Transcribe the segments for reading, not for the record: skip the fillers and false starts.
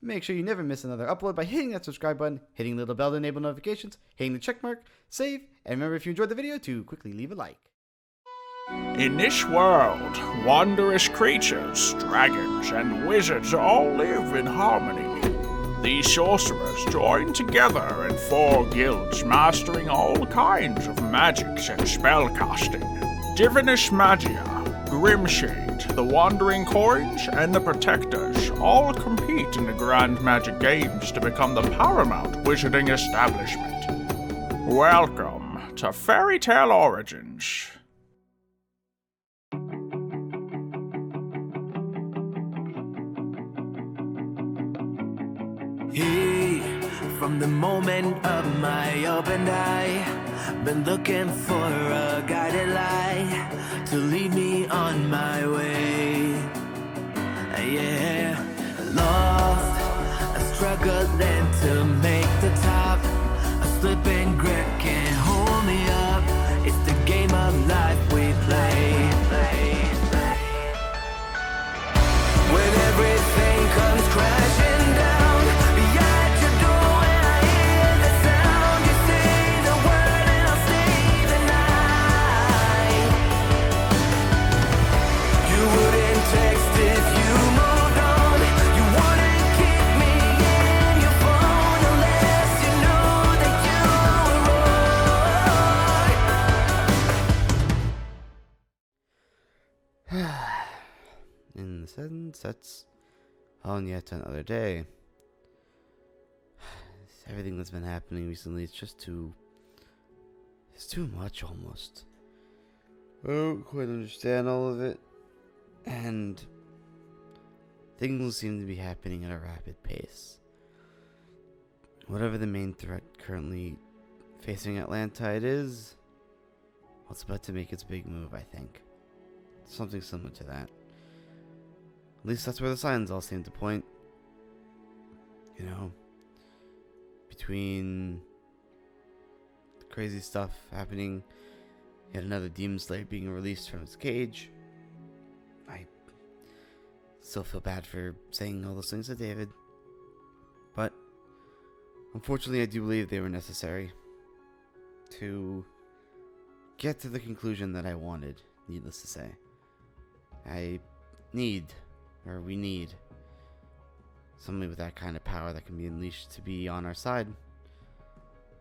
Make sure you never miss another upload by hitting that subscribe button, hitting the little bell to enable notifications, hitting the check mark, save, and remember if you enjoyed the video to quickly leave a like. In this world, wondrous creatures, dragons, and wizards all live in harmony. These sorcerers join together in 4 guilds, mastering all kinds of magics and spellcasting. Divinus Magia, Grimshade, the Wandering Coins, and the Protectors all compete in the Grand Magic Games to become the paramount wizarding establishment. Welcome to Fairy Tale Origins. Hey, from the moment of my opened eye, been looking for a guiding light to lead me on my way. Yeah, lost, struggling to make the top. A slipping grip can't hold me up. It's the game of life we play. When everything comes crashing down. In the sun sets on yet another day. Everything that's been happening recently, it's too much almost. I don't quite understand all of it, and things seem to be happening at a rapid pace. Whatever the main threat currently facing Atlantide is, well, it's about to make its big move, I think. Something similar to that. At least that's where the signs all seem to point. You know, between the crazy stuff happening, yet another Demon Slayer being released from its cage. I still feel bad for saying all those things to David, but unfortunately I do believe they were necessary to get to the conclusion that I wanted, needless to say. We need somebody with that kind of power that can be unleashed to be on our side.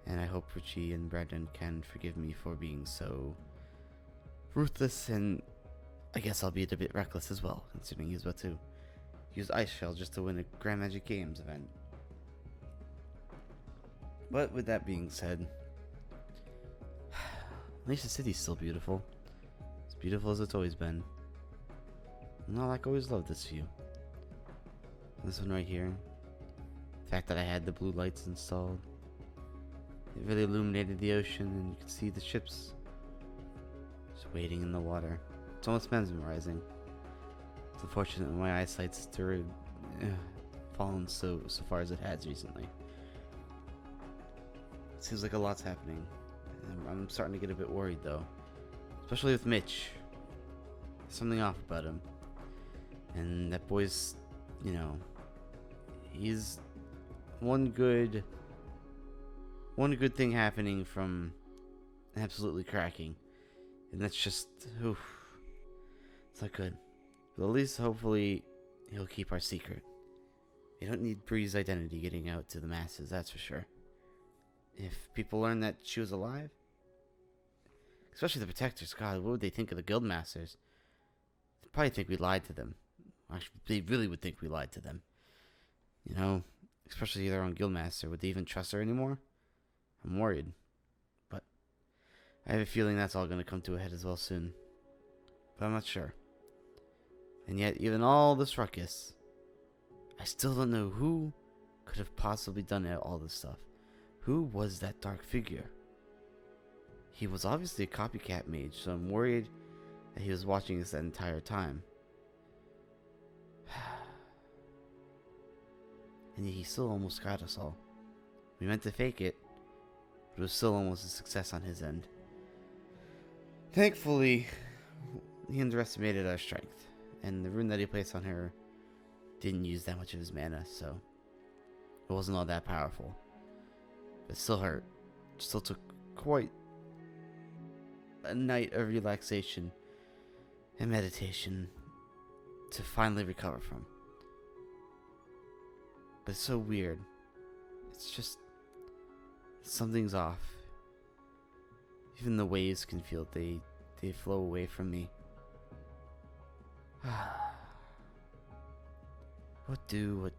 And I hope Richie and Brandon can forgive me for being so ruthless, and I guess I'll be a bit reckless as well, considering he's about to use Ice Shell just to win a Grand Magic Games event. But with that being said, at least the city's still beautiful. As beautiful as it's always been. No, I always loved this view. This one right here. The fact that I had the blue lights installed. It really illuminated the ocean, and you could see the ships just waiting in the water. It's almost mesmerizing. It's unfortunate my eyesight's fallen so far as it has recently. It seems like a lot's happening. I'm starting to get a bit worried though. Especially with Mitch. There's something off about him. And that boy's, he's one good thing happening from absolutely cracking. And that's just, it's not good. But at least hopefully he'll keep our secret. We don't need Bree's identity getting out to the masses, that's for sure. If people learn that she was alive, especially the Protectors, God, what would they think of the Guildmasters? They'd probably think we lied to them. Actually, they really would think we lied to them. Especially their own Guildmaster. Would they even trust her anymore? I'm worried. But I have a feeling that's all going to come to a head as well soon. But I'm not sure. And yet, even all this ruckus, I still don't know who could have possibly done all this stuff. Who was that dark figure? He was obviously a copycat mage, so I'm worried that he was watching us that entire time. And he still almost got us all. We meant to fake it, but it was still almost a success on his end. Thankfully, he underestimated our strength, and the rune that he placed on her didn't use that much of his mana, so It wasn't all that powerful. It still hurt. It still took quite a night of relaxation and meditation to finally recover from. But it's so weird. It's just something's off. Even the waves can feel they flow away from me. What do?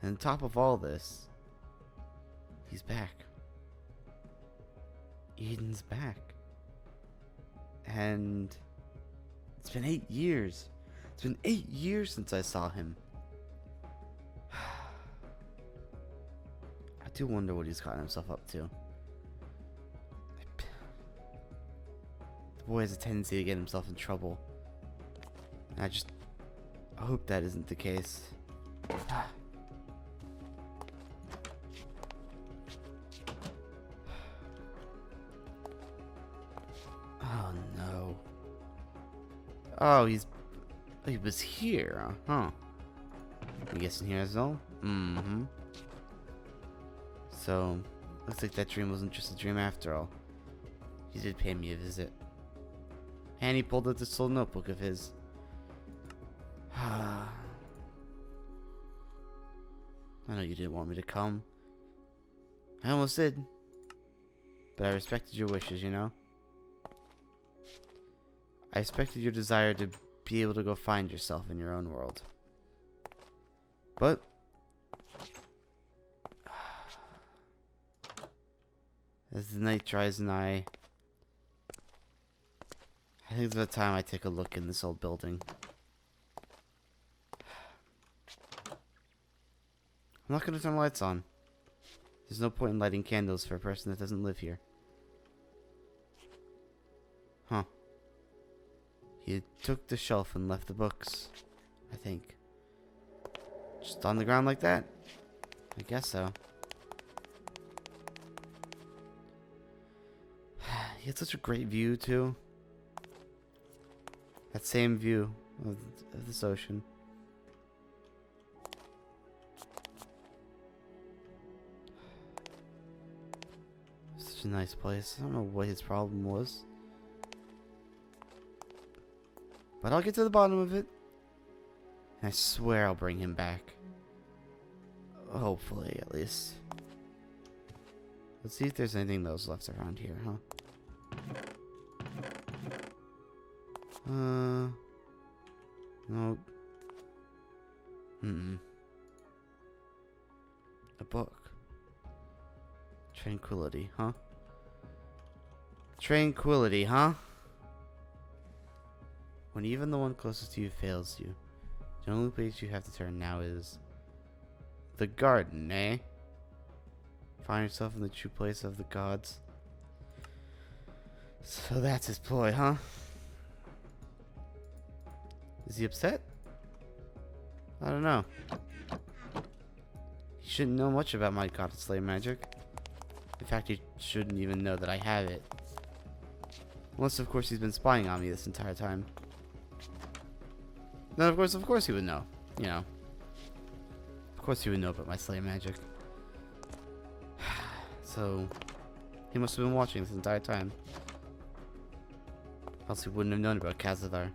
And on top of all this, he's back. Eden's back. And it's been 8 years. It's been 8 years since I saw him. I do wonder what he's gotten himself up to. The boy has a tendency to get himself in trouble. And I hope that isn't the case. Oh no. Oh, he was here, huh? I'm guessing here as well? Mm-hmm. So, looks like that dream wasn't just a dream after all. He did pay me a visit. And he pulled out this little notebook of his. I know you didn't want me to come. I almost did. But I respected your wishes, you know? I respected your desire to be able to go find yourself in your own world. But as the night dries nigh, I think it's about time I take a look in this old building. I'm not going to turn the lights on. There's no point in lighting candles for a person that doesn't live here. Huh. He took the shelf and left the books, I think. Just on the ground like that? I guess so. He had such a great view, too. That same view of this ocean. Such a nice place. I don't know what his problem was. But I'll get to the bottom of it. And I swear I'll bring him back. Hopefully, at least. Let's see if there's anything else left around here, huh? Nope. A book. Tranquility, huh? Tranquility, huh? When even the one closest to you fails you, the only place you have to turn now is the garden, eh? Find yourself in the true place of the gods. So that's his ploy, huh? Is he upset? I don't know. He shouldn't know much about my god slayer magic. In fact, he shouldn't even know that I have it. Unless, of course, he's been spying on me this entire time. Then, of course he would know. You know. Of course he would know about my slayer magic. So, he must have been watching this entire time. Else he wouldn't have known about Kazadar.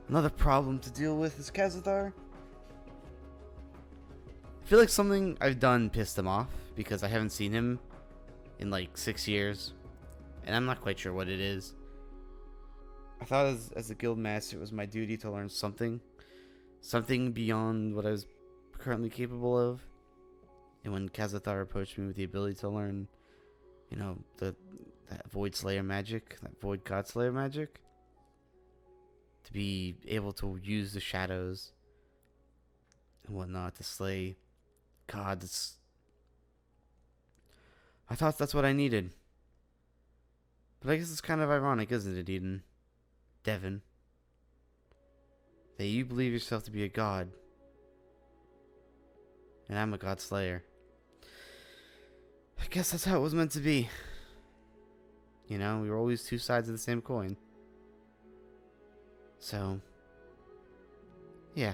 Another problem to deal with is Kazadar. I feel like something I've done pissed him off because I haven't seen him in like 6 years. And I'm not quite sure what it is. I thought as a guild master it was my duty to learn something. Something beyond what I was currently capable of. And when Kazadar approached me with the ability to learn, you know, that Void Slayer magic, that Void God Slayer magic, to be able to use the shadows and whatnot to slay gods, I thought that's what I needed. But I guess it's kind of ironic, isn't it, Eden? Devin? That you believe yourself to be a god, and I'm a god slayer. I guess that's how it was meant to be. You know, we were always two sides of the same coin. So, yeah.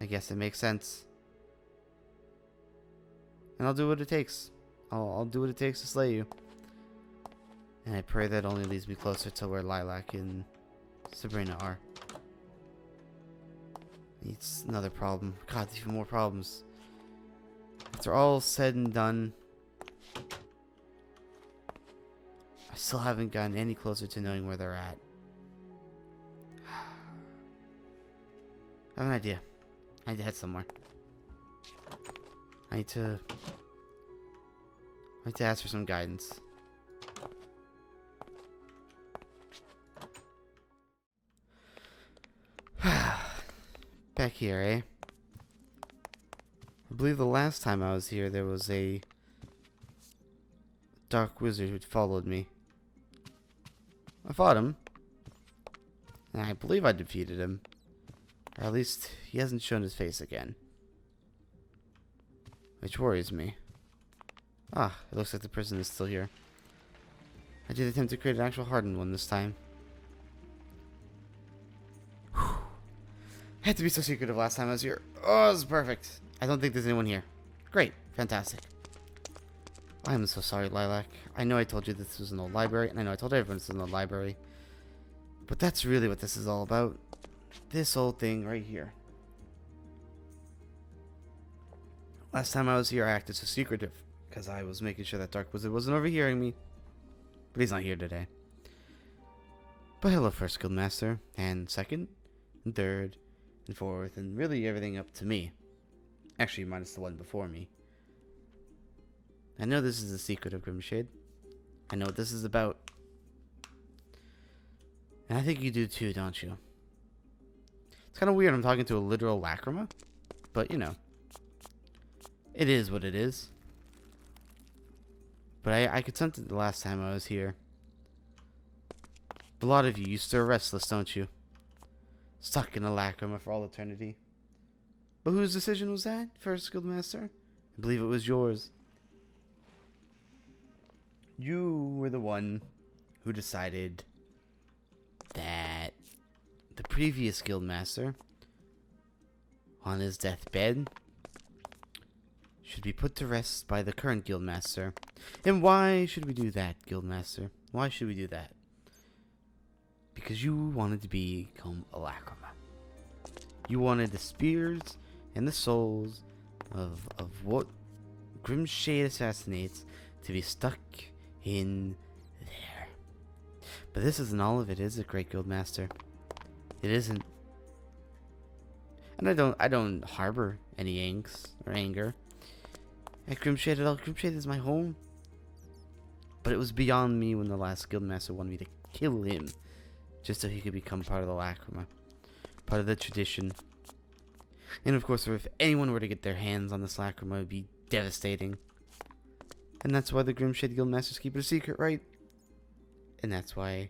I guess it makes sense. And I'll do what it takes. I'll do what it takes to slay you. And I pray that only leads me closer to where Lilac and Sabrina are. It's another problem. God, even more problems. After all said and done, I still haven't gotten any closer to knowing where they're at. I have an idea. I need to head somewhere. I need to ask for some guidance. Back here, eh? I believe the last time I was here, there was a dark wizard who followed me. I fought him, and I believe I defeated him. Or at least, he hasn't shown his face again. Which worries me. Ah, it looks like the prison is still here. I did attempt to create an actual hardened one this time. Whew. Had to be so secretive last time I was here. Oh, this is perfect. I don't think there's anyone here. Great. Fantastic. I am so sorry, Lilac. I know I told you this was an old library, and I know I told everyone this was an old library. But that's really what this is all about. This old thing right here. Last time I was here, I acted so secretive because I was making sure that Dark Wizard wasn't overhearing me. But he's not here today. But hello, first Guildmaster, and second, and third, and fourth, and really everything up to me. Actually, minus the one before me. I know this is the secret of Grimshade. I know what this is about. And I think you do too, don't you? It's kind of weird I'm talking to a literal lacrima, but you know, it is what it is. But I could sense it the last time I was here. A lot of you stir restless, don't you? Stuck in a lacrima for all eternity. But whose decision was that, first Guildmaster? I believe it was yours. You were the one who decided that the previous Guildmaster, on his deathbed, should be put to rest by the current Guildmaster. And why should we do that, Guildmaster? Why should we do that? Because you wanted to become a lacrima. You wanted the spears and the souls of what Grimshade assassinates to be stuck in there. But this isn't all of it, is it, great Guildmaster? It isn't. And I don't harbor any angst or anger at Grimshade at all. Grimshade is my home. But it was beyond me when the last Guildmaster wanted me to kill him just so he could become part of the lacrima, part of the tradition. And of course, if anyone were to get their hands on this lacrima, it would be devastating. And that's why the Grimshade Guildmasters keep it a secret, right? And that's why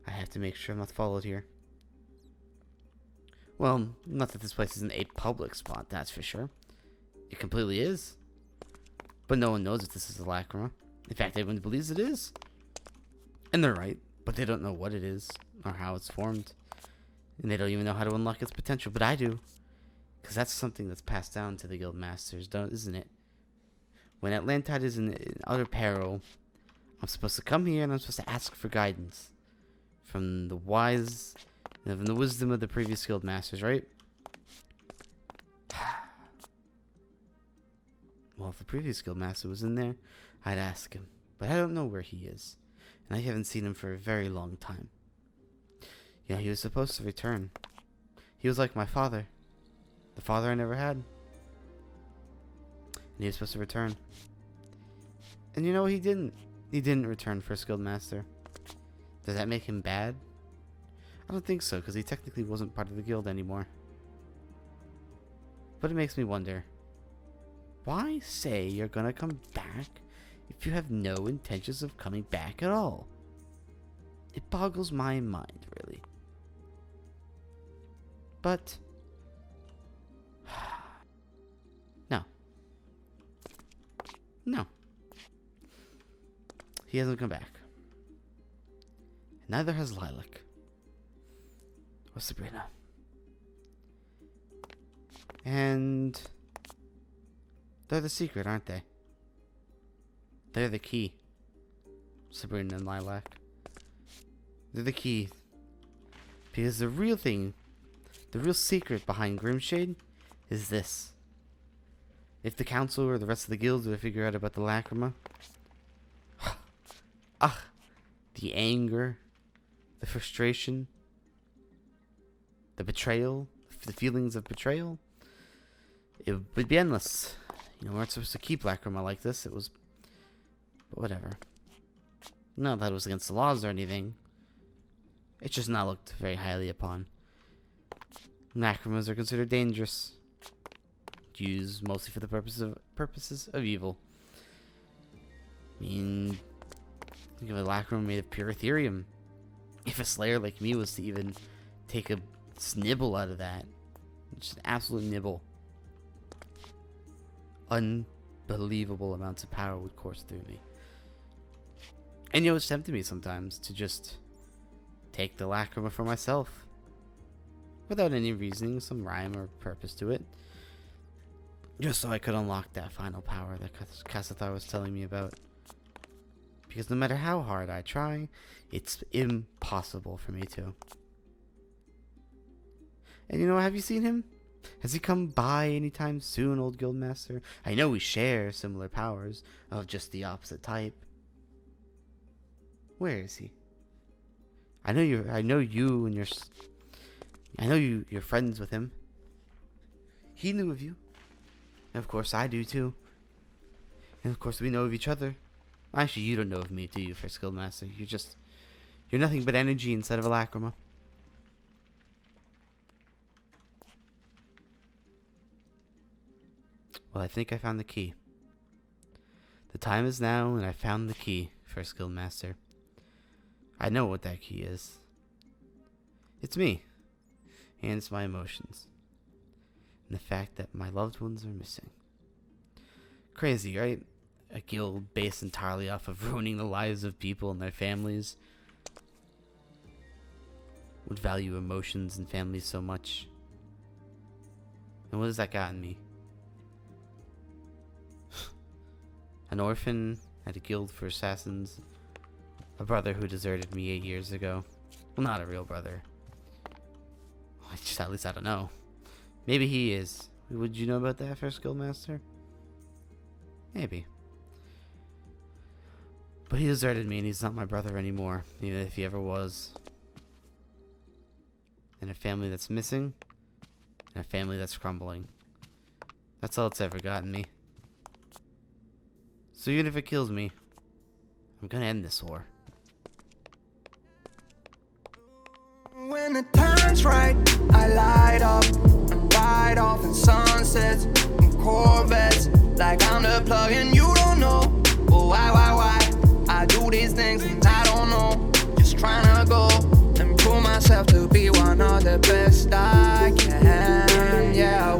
I have to make sure I'm not followed here. Well, not that this place isn't a public spot, that's for sure. It completely is. But no one knows if this is a lacrima. In fact, everyone believes it is. And they're right, but they don't know what it is or how it's formed. And they don't even know how to unlock its potential, but I do. Because that's something that's passed down to the Guildmasters, isn't it? When Atlantide is in utter peril, I'm supposed to come here and I'm supposed to ask for guidance from the wise, from the wisdom of the previous Guildmasters, right? Well, if the previous Guildmaster was in there, I'd ask him. But I don't know where he is. And I haven't seen him for a very long time. Yeah, he was supposed to return. He was like my father. The father I never had. And he was supposed to return. And you know, he didn't. He didn't return, first Guildmaster. Does that make him bad? I don't think so, because he technically wasn't part of the guild anymore. But it makes me wonder. Why say you're gonna come back if you have no intentions of coming back at all? It boggles my mind, really. But no. No. He hasn't come back. Neither has Lilac. Or Sabrina. And they're the secret, aren't they? They're the key. Sabrina and Lilac. They're the key. Because the real thing, the real secret behind Grimshade is this. If the council or the rest of the guilds were to figure out about the Lacrima, the anger, the frustration, the betrayal, the feelings of betrayal, it would be endless. You know, we weren't supposed to keep Lacrima like this. It was, but whatever. Not that it was against the laws or anything. It's just not looked very highly upon. Lacrimas are considered dangerous. Used mostly for the purposes of evil. I mean, think of a Lacrima made of pure Ethereum. If a Slayer like me was to even take a snibble out of that, just an absolute nibble, unbelievable amounts of power would course through me. And you know, it's tempted me sometimes to just take the Lacrima for myself, without any reasoning, some rhyme or purpose to it, just so I could unlock that final power that Kassathar was telling me about. Because no matter how hard I try, it's impossible for me to. And you know, have you seen him? Has he come by anytime soon, old Guildmaster? I know we share similar powers, of just the opposite type. Where is he? I know you're friends with him. He knew of you. And of course I do too. And of course we know of each other. Actually, you don't know of me, do you, First Guildmaster? You're nothing but energy instead of a Lacrima. Well, I think I found the key. The time is now, and I found the key, First Guildmaster. I know what that key is. It's me. And it's my emotions. And the fact that my loved ones are missing. Crazy, right? A guild based entirely off of ruining the lives of people and their families would value emotions and families so much. And what has that gotten me? An orphan at a guild for assassins. A brother who deserted me 8 years ago. Well, not a real brother. At least I don't know. Maybe he is. Would you know about that, First Guildmaster? Maybe. But he deserted me and he's not my brother anymore, even if he ever was. And a family that's missing, and a family that's crumbling. That's all it's ever gotten me. So even if it kills me, I'm gonna end this war. When the time's right, I light up and ride off in sunsets and Corvettes, like I'm the plug and you don't know. But why? I do these things and I don't know. Just trying to go and prove myself to be one of the best I can. Yeah,